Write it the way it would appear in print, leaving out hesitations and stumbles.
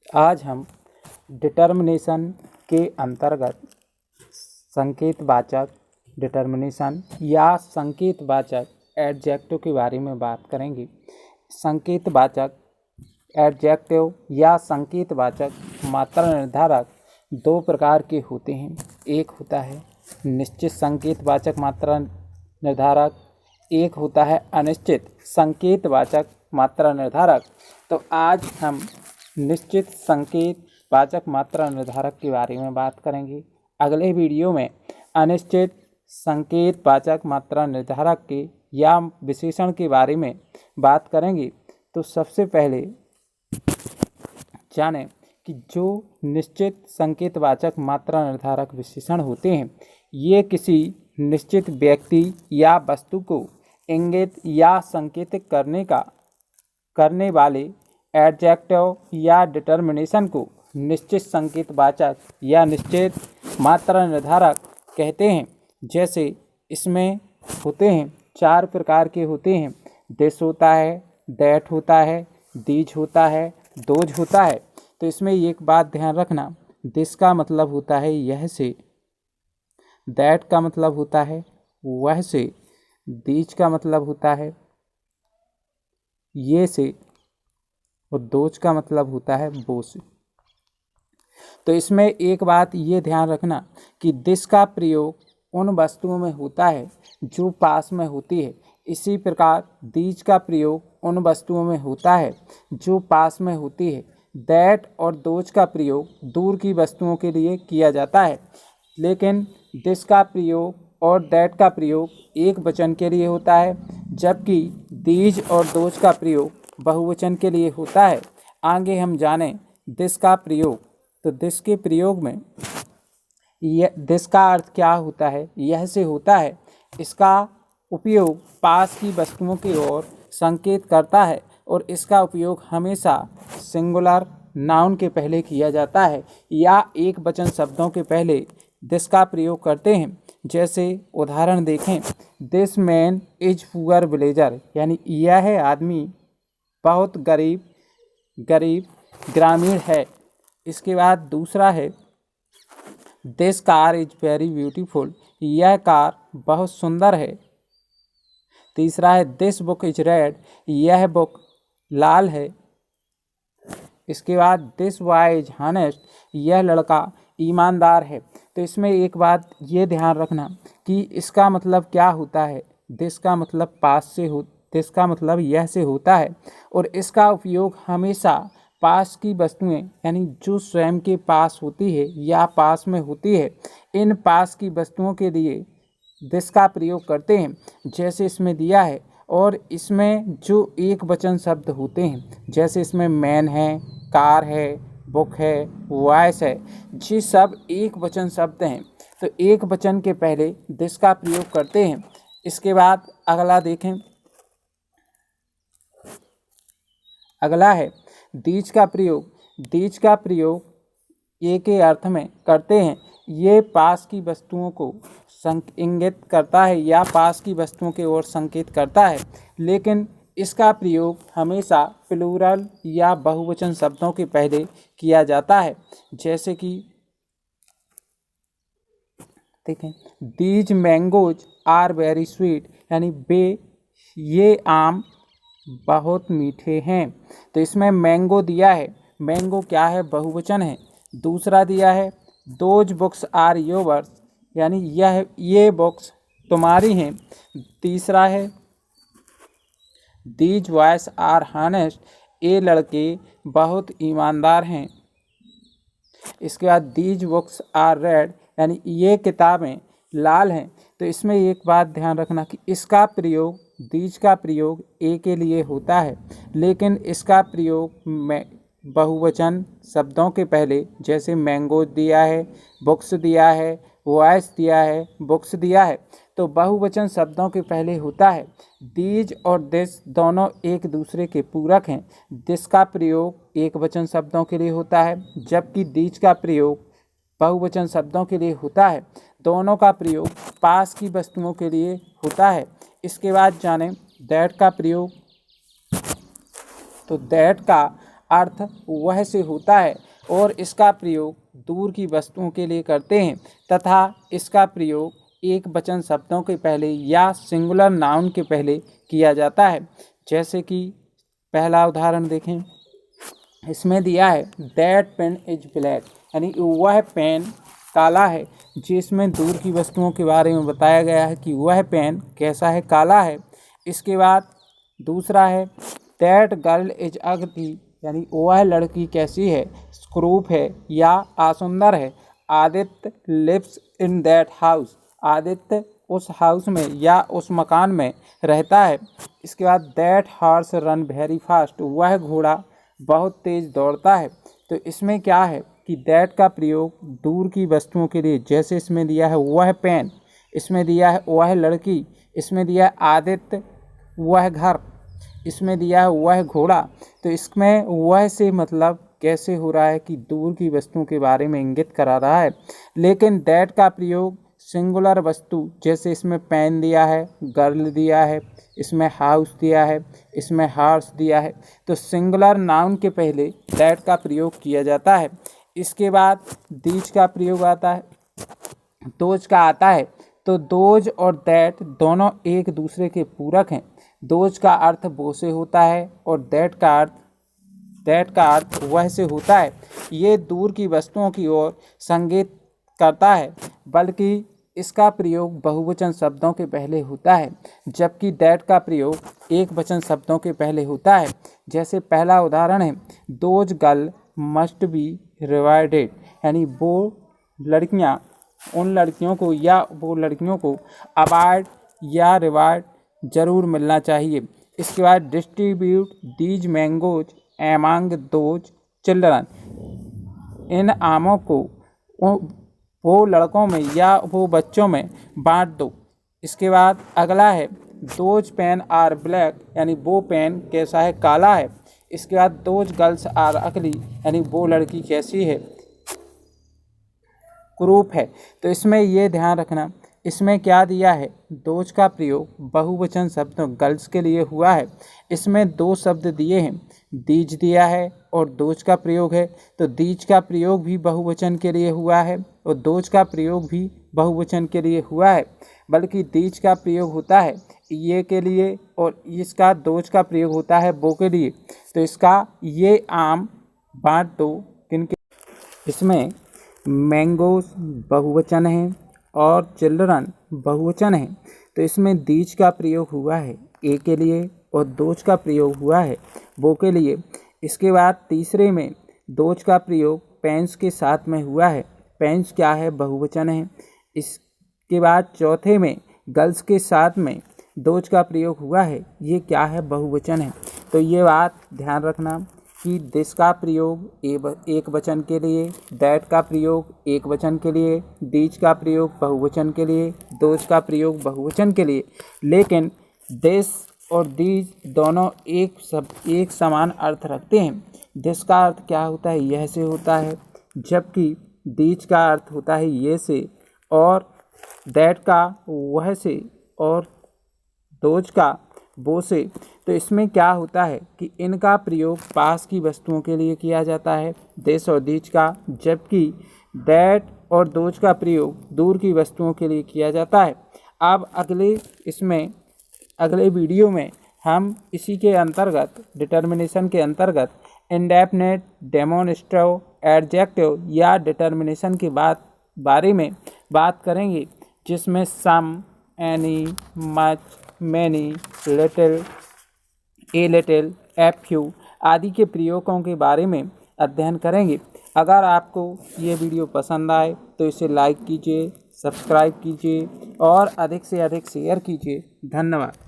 आज हम डिटर्मिनेशन के अंतर्गत संकेतवाचक डिटर्मिनेशन या संकेतवाचक एडजेक्टिव के बारे में बात करेंगे। संकेतवाचक एडजेक्टिव या संकेतवाचक मात्रा निर्धारक दो प्रकार के होते हैं। एक होता है निश्चित संकेतवाचक मात्रा निर्धारक, एक होता है अनिश्चित संकेतवाचक मात्रा निर्धारक। तो आज हम निश्चित संकेतवाचक मात्रा निर्धारक के बारे में बात करेंगे। अगले वीडियो में अनिश्चित संकेतवाचक मात्रा निर्धारक के या विशेषण के बारे में बात करेंगे। तो सबसे पहले जानें कि जो निश्चित संकेतवाचक मात्रा निर्धारक विशेषण होते हैं, ये किसी निश्चित व्यक्ति या वस्तु को इंगित या संकेतित करने वाले एडजेक्टिव या डिटर्मिनेशन को निश्चित संकेतवाचक या निश्चित मात्रा निर्धारक कहते हैं। जैसे इसमें होते हैं, चार प्रकार के होते हैं। दिस होता है, दैट होता है, दीज होता है, दोज होता है। तो इसमें एक बात ध्यान रखना, दिस का मतलब होता है यह से, दैट का मतलब होता है वह से, दीज का मतलब होता है ये से, और दोज का मतलब होता है वो से। तो इसमें एक बात ये ध्यान रखना कि दिस का प्रयोग उन वस्तुओं में होता है जो पास में होती है। इसी प्रकार दीज का प्रयोग उन वस्तुओं में होता है जो पास में होती है। दैट और दोज का प्रयोग दूर की वस्तुओं के लिए किया जाता है, लेकिन दिस का प्रयोग और दैट का प्रयोग एक वचन के लिए होता है, जबकि दीज और दोज का प्रयोग बहुवचन के लिए होता है। आगे हम जानें दिस का प्रयोग। तो दिस के प्रयोग में दिस का अर्थ क्या होता है? यह से होता है। इसका उपयोग पास की वस्तुओं की ओर संकेत करता है और इसका उपयोग हमेशा सिंगुलर नाउन के पहले किया जाता है या एक वचन शब्दों के पहले दिस का प्रयोग करते हैं। जैसे उदाहरण देखें, this man is poor villager, यानी यह आदमी बहुत गरीब ग्रामीण है। इसके बाद दूसरा है this car is very beautiful, यह कार बहुत सुंदर है। तीसरा है दिस बुक इज रेड, यह बुक लाल है। इसके बाद दिस बॉय इज हॉनेस्ट, यह लड़का ईमानदार है। तो इसमें एक बात ये ध्यान रखना कि इसका मतलब क्या होता है। दिस का मतलब पास से दिस का मतलब यह से होता है और इसका उपयोग हमेशा पास की वस्तुएं, यानी जो स्वयं के पास होती है या पास में होती है, इन पास की वस्तुओं के लिए दिस का प्रयोग करते हैं, जैसे इसमें दिया है। और इसमें जो एक वचन शब्द होते हैं, जैसे इसमें मैन है, कार है, बुक है, वॉइस है, ये सब एक वचन शब्द हैं। तो एक वचन के पहले दिस का प्रयोग करते हैं। इसके बाद अगला देखें, अगला है दीज का प्रयोग। दीज का प्रयोग ये के अर्थ में करते हैं। ये पास की वस्तुओं को इंगित करता है या पास की वस्तुओं की ओर संकेत करता है, लेकिन इसका प्रयोग हमेशा प्लूरल या बहुवचन शब्दों के पहले किया जाता है। जैसे कि देखें, these mangoes are very sweet, यानी ये आम बहुत मीठे हैं। तो इसमें मैंगो दिया है, मैंगो क्या है? बहुवचन है। दूसरा दिया है दोज बुक्स आर योर्स, यानी ये बुक्स तुम्हारी हैं। तीसरा है दीज बॉयज आर हॉनेस्ट, ये लड़के बहुत ईमानदार हैं। इसके बाद दीज बुक्स आर रेड, यानी ये किताबें लाल हैं। तो इसमें एक बात ध्यान रखना कि इसका प्रयोग, दीज का प्रयोग ए के लिए होता है, लेकिन इसका प्रयोग बहुवचन शब्दों के पहले, जैसे मैंगो दिया है, बुक्स दिया है, वॉइस दिया है, बुक्स दिया है, तो बहुवचन शब्दों के पहले होता है। दीज और दिस दोनों एक दूसरे के पूरक हैं। दिस का प्रयोग एक वचन शब्दों के लिए होता है, जबकि दीज का प्रयोग बहुवचन शब्दों के लिए होता है। दोनों का प्रयोग पास की वस्तुओं के लिए होता है। इसके बाद जानें दैट का प्रयोग। तो दैट का अर्थ वह से होता है और इसका प्रयोग दूर की वस्तुओं के लिए करते हैं तथा इसका प्रयोग एक वचन शब्दों के पहले या सिंगुलर नाउन के पहले किया जाता है। जैसे कि पहला उदाहरण देखें, इसमें दिया है दैट पेन इज ब्लैक, यानी वह पेन काला है। जिसमें दूर की वस्तुओं के बारे में बताया गया है कि वह पेन कैसा है, काला है। इसके बाद दूसरा है दैट गर्ल इज अगली, यानी वह लड़की कैसी है, क्रूप है या असुंदर है। Aditya lives in that house, Aditya उस हाउस में या उस मकान में रहता है। इसके बाद that horse run very fast, वह घोड़ा बहुत तेज दौड़ता है। तो इसमें क्या है कि दैट का प्रयोग दूर की वस्तुओं के लिए, जैसे इसमें दिया है वह पेन, इसमें दिया है वह लड़की, इसमें दिया है आदित्य वह घर, इसमें दिया है वह घोड़ा। तो इसमें वह से मतलब कैसे हो रहा है कि दूर की वस्तुओं के बारे में इंगित करा रहा है। लेकिन दैट का प्रयोग सिंगुलर वस्तु, जैसे इसमें पेन दिया है, गर्ल दिया है, इसमें हाउस दिया है, इसमें हॉर्स दिया है, तो सिंगुलर नाउन के पहले दैट का प्रयोग किया जाता है। इसके बाद दीज का प्रयोग आता है, दोज का आता है। तो दोज और दैट दोनों एक दूसरे के पूरक हैं। दोज का अर्थ वो से होता है और दैट का अर्थ वह से होता है। ये दूर की वस्तुओं की ओर संकेत करता है, बल्कि इसका प्रयोग बहुवचन शब्दों के पहले होता है, जबकि दैट का प्रयोग एक वचन शब्दों के पहले होता है। जैसे पहला उदाहरण है those girl must be rewarded, यानी वो लड़कियां, उन लड़कियों को या वो लड़कियों को अवार्ड या रिवार्ड जरूर मिलना चाहिए। इसके बाद distribute these mangoes among those children, इन आमों को वो लड़कों में या वो बच्चों में बांट दो। इसके बाद अगला है दोज पेन आर ब्लैक, यानी वो पेन कैसा है, काला है। इसके बाद दोज गर्ल्स आर अगली, यानी वो लड़की कैसी है, क्रूप है। तो इसमें ये ध्यान रखना, इसमें क्या दिया है, दोज का प्रयोग बहुवचन शब्दों गर्ल्स के लिए हुआ है। इसमें दो शब्द दिए हैं, दीज दिया है और दोज का प्रयोग है। तो दीज का प्रयोग भी बहुवचन के लिए हुआ है और दोज का प्रयोग भी बहुवचन के लिए हुआ है, बल्कि दीज का प्रयोग होता है ये के लिए और इसका दोज का प्रयोग होता है वो के लिए। तो इसका ये आम बांट दो किनके, इसमें मैंगोस बहुवचन है और चिल्ड्रन बहुवचन है। तो इसमें दीज का प्रयोग हुआ है ए के लिए और दोज का प्रयोग हुआ है वो के लिए। इसके बाद तीसरे में दोज का प्रयोग पेन्स के साथ में हुआ है, पेन्स क्या है, बहुवचन है। इसके बाद चौथे में गर्ल्स के साथ में दोज का प्रयोग हुआ है, ये क्या है, बहुवचन है। तो ये बात ध्यान रखना कि दिस का प्रयोग एक वचन के लिए, दैट का प्रयोग एक वचन के लिए, दीज का प्रयोग बहुवचन के लिए, दोज का प्रयोग बहुवचन के लिए। लेकिन दिस और दीज दोनों एक समान अर्थ रखते हैं। दिस का अर्थ क्या होता है, यह से होता है, जबकि दीज का अर्थ होता है ये से, और दैट का वह से, और दोज का वो से। तो इसमें क्या होता है कि इनका प्रयोग पास की वस्तुओं के लिए किया जाता है, दिस और दीज का, जबकि दैट और दोज का प्रयोग दूर की वस्तुओं के लिए किया जाता है। अब अगले वीडियो में हम इसी के अंतर्गत, डिटर्मिनेशन के अंतर्गत इंडेफिनिट, डेमोन्स्ट्रेटिव, एडजेक्टिव या डिटर्मिनेशन के बारे में बात करेंगे, जिसमें some, any, much, many, little, a little, a few आदि के प्रयोगों के बारे में अध्ययन करेंगे। अगर आपको ये वीडियो पसंद आए तो इसे लाइक कीजिए, सब्सक्राइब कीजिए और अधिक से अधिक शेयर कीजिए। धन्यवाद।